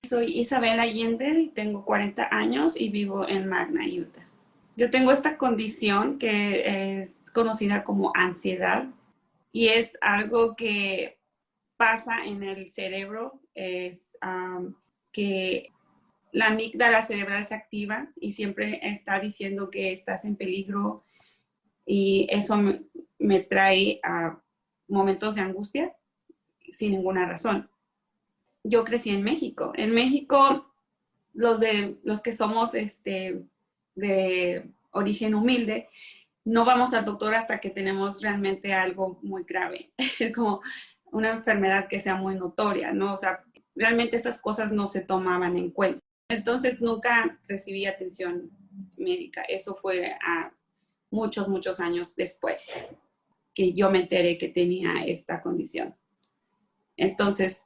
Soy Isabel Allende, tengo 40 años y vivo en Magna, Utah. Yo tengo esta condición que es conocida como ansiedad y es algo que pasa en el cerebro, es que la amígdala cerebral se activa y siempre está diciendo que estás en peligro y eso me trae a momentos de angustia sin ninguna razón. Yo crecí en México. En México, los que somos de origen humilde, no vamos al doctor hasta que tenemos realmente algo muy grave, como una enfermedad que sea muy notoria, ¿no? O sea, realmente estas cosas no se tomaban en cuenta. Entonces nunca recibí atención médica. Eso fue a muchos, muchos años después que yo me enteré que tenía esta condición. Entonces,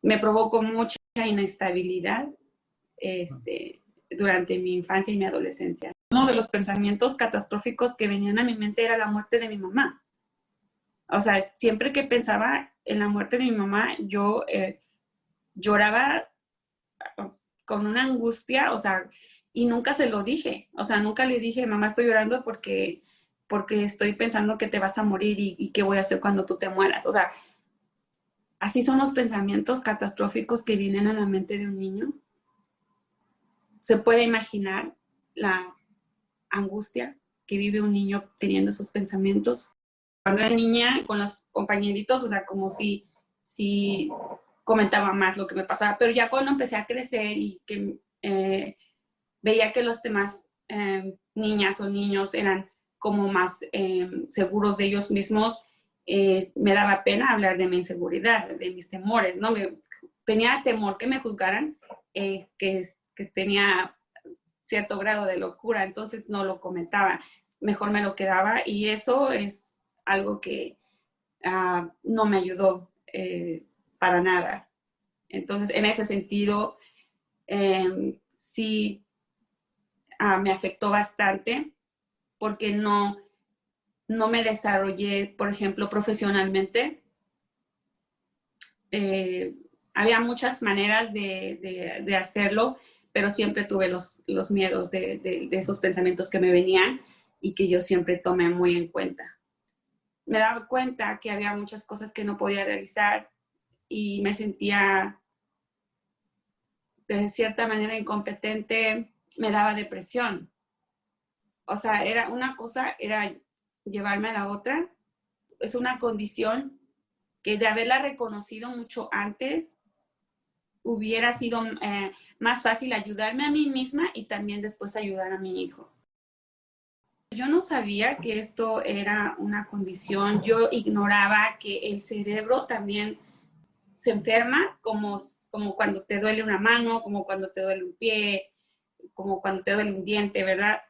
me provocó mucha inestabilidad durante mi infancia y mi adolescencia. Uno de los pensamientos catastróficos que venían a mi mente era la muerte de mi mamá. O sea, siempre que pensaba en la muerte de mi mamá, yo lloraba con una angustia, o sea, y nunca se lo dije. O sea, nunca le dije, mamá, estoy llorando porque estoy pensando que te vas a morir y qué voy a hacer cuando tú te mueras. O sea, así son los pensamientos catastróficos que vienen a la mente de un niño. Se puede imaginar la angustia que vive un niño teniendo esos pensamientos. Cuando era niña, con los compañeritos, o sea, como si comentaba más lo que me pasaba, pero ya cuando empecé a crecer y que veía que los demás niñas o niños eran como más seguros de ellos mismos, me daba pena hablar de mi inseguridad, de mis temores, ¿no? Tenía temor que me juzgaran, que tenía cierto grado de locura, entonces no lo comentaba, mejor me lo quedaba y eso es algo que no me ayudó para nada. Entonces, en ese sentido, sí me afectó bastante porque no me desarrollé, por ejemplo, profesionalmente. Había muchas maneras de hacerlo, pero siempre tuve los miedos de esos pensamientos que me venían y que yo siempre tomé muy en cuenta. Me daba cuenta que había muchas cosas que no podía realizar y me sentía de cierta manera incompetente, me daba depresión. O sea, era una cosa, era llevarme a la otra. Es una condición que de haberla reconocido mucho antes, hubiera sido más fácil ayudarme a mí misma y también después ayudar a mi hijo. Yo no sabía que esto era una condición, yo ignoraba que el cerebro también se enferma, como cuando te duele una mano, como cuando te duele un pie, como cuando te duele un diente, ¿verdad?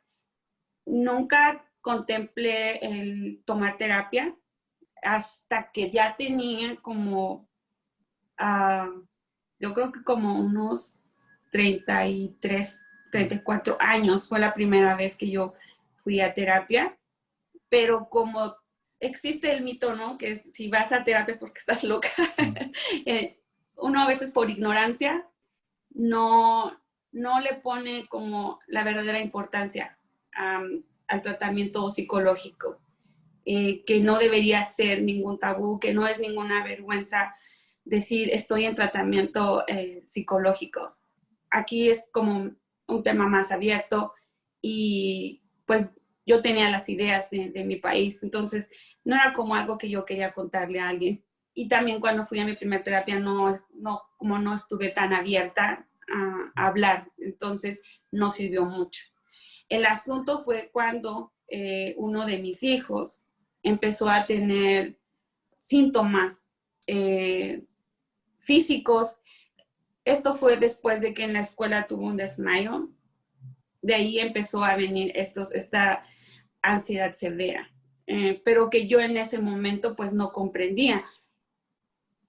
Nunca contemplé el tomar terapia hasta que ya tenía como, yo creo que como unos 33, 34 años fue la primera vez que yo fui a terapia, pero como existe el mito, ¿no? Que si vas a terapia es porque estás loca. Uno a veces por ignorancia no le pone como la verdadera importancia al tratamiento psicológico, que no debería ser ningún tabú, que no es ninguna vergüenza decir estoy en tratamiento psicológico. Aquí es como un tema más abierto y pues yo tenía las ideas de mi país, entonces no era como algo que yo quería contarle a alguien. Y también cuando fui a mi primera terapia como no estuve tan abierta a hablar, entonces no sirvió mucho. El asunto fue cuando uno de mis hijos empezó a tener síntomas físicos. Esto fue después de que en la escuela tuvo un desmayo. De ahí empezó a venir esta ansiedad severa, pero que yo en ese momento pues no comprendía.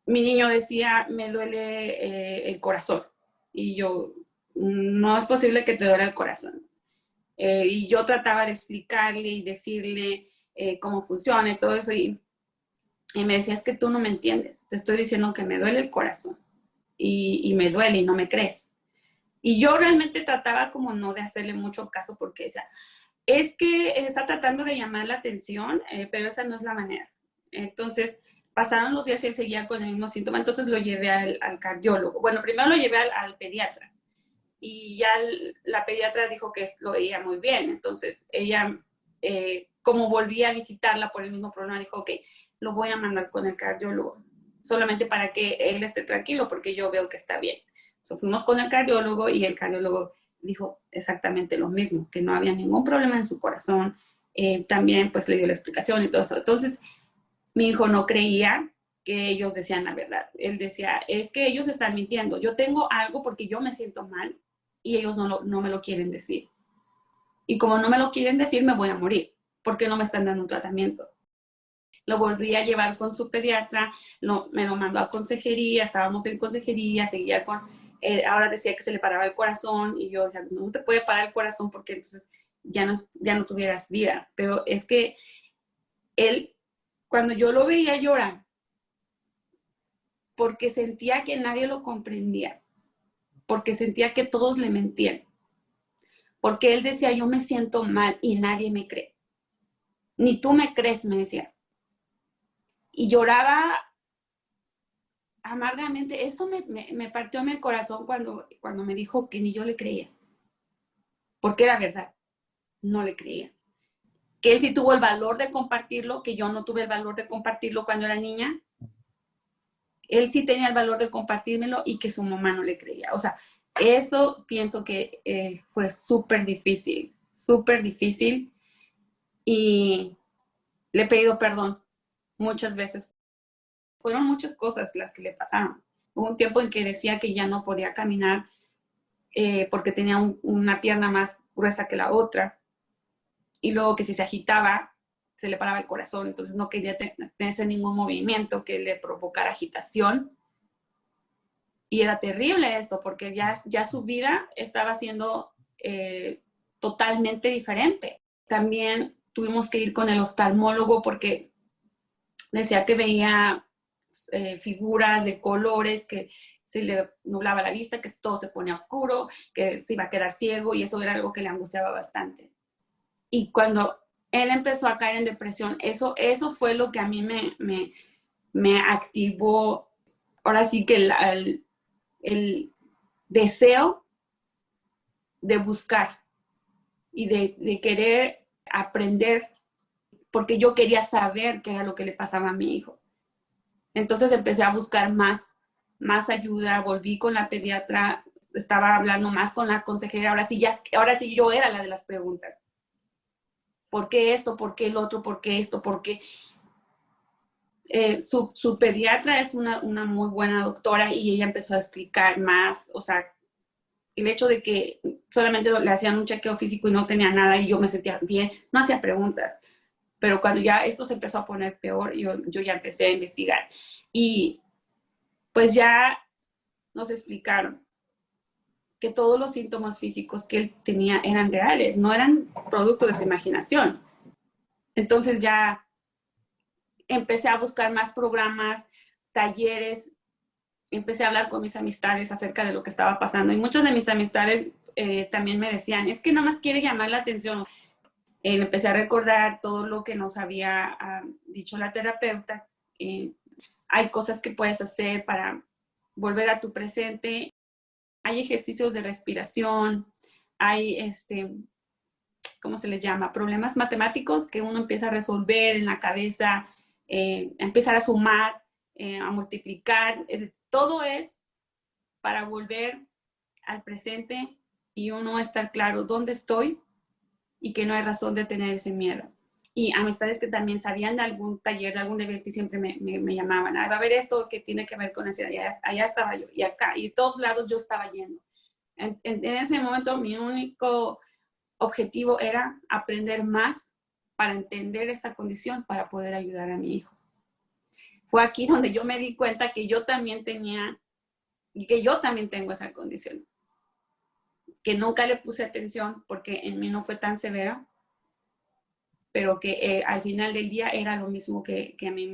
Mi niño decía, me duele el corazón. Y yo, no es posible que te duele el corazón. Y yo trataba de explicarle y decirle cómo funciona y todo eso. Y me decía, es que tú no me entiendes. Te estoy diciendo que me duele el corazón. y me duele y no me crees. Y yo realmente trataba como no de hacerle mucho caso porque decía, es que está tratando de llamar la atención, pero esa no es la manera. Entonces, pasaron los días y él seguía con el mismo síntoma, entonces lo llevé al cardiólogo. Bueno, primero lo llevé al pediatra y ya la pediatra dijo que lo veía muy bien. Entonces, ella, como volví a visitarla por el mismo problema, dijo, ok, lo voy a mandar con el cardiólogo, solamente para que él esté tranquilo porque yo veo que está bien. So, fuimos con el cardiólogo y el cardiólogo dijo exactamente lo mismo, que no había ningún problema en su corazón. También pues le dio la explicación y todo eso. Entonces mi hijo no creía que ellos decían la verdad. Él decía, es que ellos están mintiendo. Yo tengo algo porque yo me siento mal y ellos no me lo quieren decir. Y como no me lo quieren decir, me voy a morir porque no me están dando un tratamiento. Lo volví a llevar con su pediatra, me lo mandó a consejería, estábamos en consejería, seguía con, ahora decía que se le paraba el corazón y yo decía, no te puede parar el corazón porque entonces ya no tuvieras vida. Pero es que él, cuando yo lo veía llorar, porque sentía que nadie lo comprendía, porque sentía que todos le mentían, porque él decía, yo me siento mal y nadie me cree. Ni tú me crees, me decía. Y lloraba amargamente. Eso me partió el corazón cuando me dijo que ni yo le creía. Porque era verdad, no le creía. Que él sí tuvo el valor de compartirlo, que yo no tuve el valor de compartirlo cuando era niña. Él sí tenía el valor de compartírmelo y que su mamá no le creía. O sea, eso pienso que fue súper difícil, súper difícil. Y le he pedido perdón muchas veces. Fueron muchas cosas las que le pasaron. Hubo un tiempo en que decía que ya no podía caminar porque tenía una pierna más gruesa que la otra. Y luego que si se agitaba, se le paraba el corazón. Entonces no quería tener ningún movimiento que le provocara agitación. Y era terrible eso, porque ya su vida estaba siendo totalmente diferente. También tuvimos que ir con el oftalmólogo porque decía que veía figuras de colores, que se le nublaba la vista, que todo se ponía oscuro, que se iba a quedar ciego y eso era algo que le angustiaba bastante. Y cuando él empezó a caer en depresión, eso fue lo que a mí me activó, ahora sí que el deseo de buscar y de querer aprender, porque yo quería saber qué era lo que le pasaba a mi hijo. Entonces empecé a buscar más ayuda, volví con la pediatra, estaba hablando más con la consejera, ahora sí yo era la de las preguntas. ¿Por qué esto? ¿Por qué el otro? ¿Por qué esto? ¿Por qué? Su pediatra es una muy buena doctora y ella empezó a explicar más, o sea, el hecho de que solamente le hacían un chequeo físico y no tenía nada y yo me sentía bien, no hacía preguntas. Pero cuando ya esto se empezó a poner peor, yo ya empecé a investigar. Y pues ya nos explicaron que todos los síntomas físicos que él tenía eran reales, no eran producto de su imaginación. Entonces ya empecé a buscar más programas, talleres, empecé a hablar con mis amistades acerca de lo que estaba pasando. Y muchas de mis amistades también me decían, es que nada más quiere llamar la atención. Empecé a recordar todo lo que nos había dicho la terapeuta. Hay cosas que puedes hacer para volver a tu presente. Hay ejercicios de respiración, hay, ¿cómo se les llama? Problemas matemáticos que uno empieza a resolver en la cabeza, empezar a sumar, a multiplicar. Todo es para volver al presente y uno estar claro dónde estoy y que no hay razón de tener ese miedo. Y amistades que también sabían de algún taller, de algún evento y siempre me llamaban, va a haber esto que tiene que ver con ansiedad. Allá estaba yo y acá, y de todos lados yo estaba yendo. En ese momento mi único objetivo era aprender más para entender esta condición, para poder ayudar a mi hijo. Fue aquí donde yo me di cuenta que yo también tenía, y que yo también tengo esa condición, que nunca le puse atención porque en mí no fue tan severa, pero que al final del día era lo mismo que a mí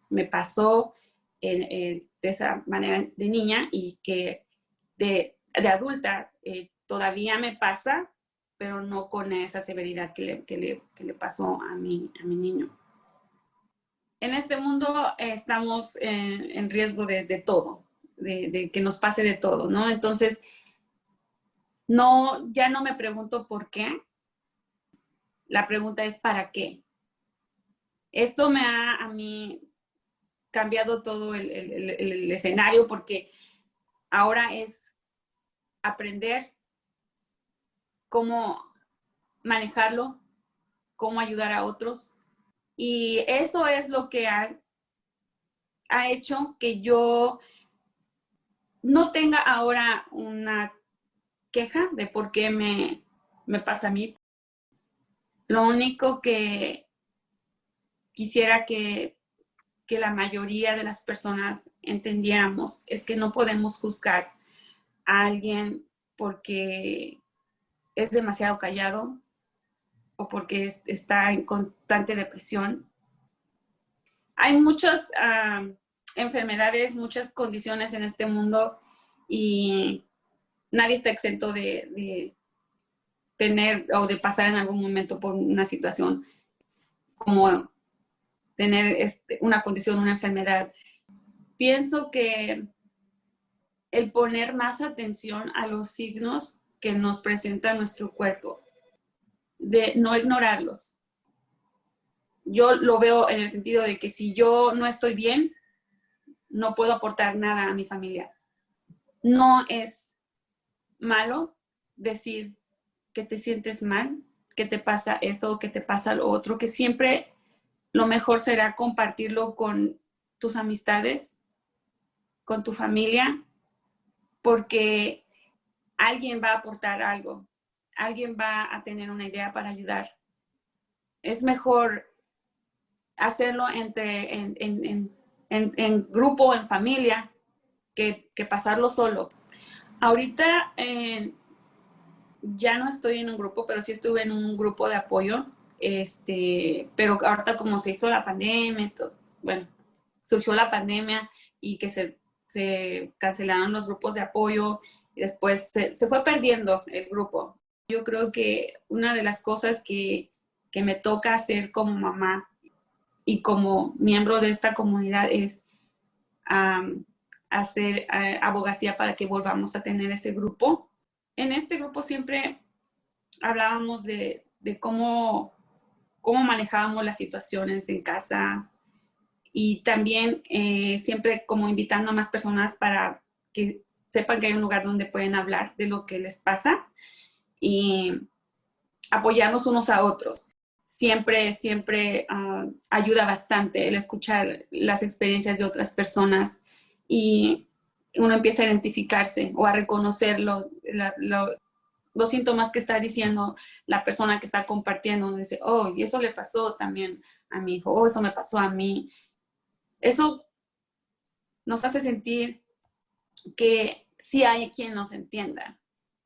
me pasó de esa manera de niña y que de adulta todavía me pasa, pero no con esa severidad que le pasó a mi niño. En este mundo estamos en riesgo de todo, de que nos pase de todo, ¿no? Entonces, no, ya no me pregunto por qué, la pregunta es ¿para qué? Esto me ha a mí cambiado todo el escenario porque ahora es aprender cómo manejarlo, cómo ayudar a otros. Y eso es lo que ha hecho que yo no tenga ahora una queja de por qué me pasa a mí. Lo único que quisiera que la mayoría de las personas entendiéramos es que no podemos juzgar a alguien porque es demasiado callado o porque está en constante depresión. Hay muchas enfermedades, muchas condiciones en este mundo y nadie está exento de tener o de pasar en algún momento por una situación como tener una condición, una enfermedad. Pienso que el poner más atención a los signos que nos presenta nuestro cuerpo, de no ignorarlos. Yo lo veo en el sentido de que si yo no estoy bien, no puedo aportar nada a mi familia. No es malo decir que te sientes mal, que te pasa esto o que te pasa lo otro, que siempre lo mejor será compartirlo con tus amistades, con tu familia, porque alguien va a aportar algo, alguien va a tener una idea para ayudar. Es mejor hacerlo en grupo, en familia, que pasarlo solo. Ahorita ya no estoy en un grupo, pero sí estuve en un grupo de apoyo, pero ahorita como se hizo la pandemia, bueno, surgió la pandemia y que se cancelaron los grupos de apoyo y después se fue perdiendo el grupo. Yo creo que una de las cosas que me toca hacer como mamá y como miembro de esta comunidad es hacer abogacía para que volvamos a tener ese grupo. En este grupo siempre hablábamos de cómo manejábamos las situaciones en casa y también siempre como invitando a más personas para que sepan que hay un lugar donde pueden hablar de lo que les pasa y apoyarnos unos a otros. Siempre ayuda bastante el escuchar las experiencias de otras personas y uno empieza a identificarse o a reconocer los síntomas que está diciendo la persona que está compartiendo. Uno dice, oh, y eso le pasó también a mi hijo, oh, eso me pasó a mí. Eso nos hace sentir que sí hay quien nos entienda.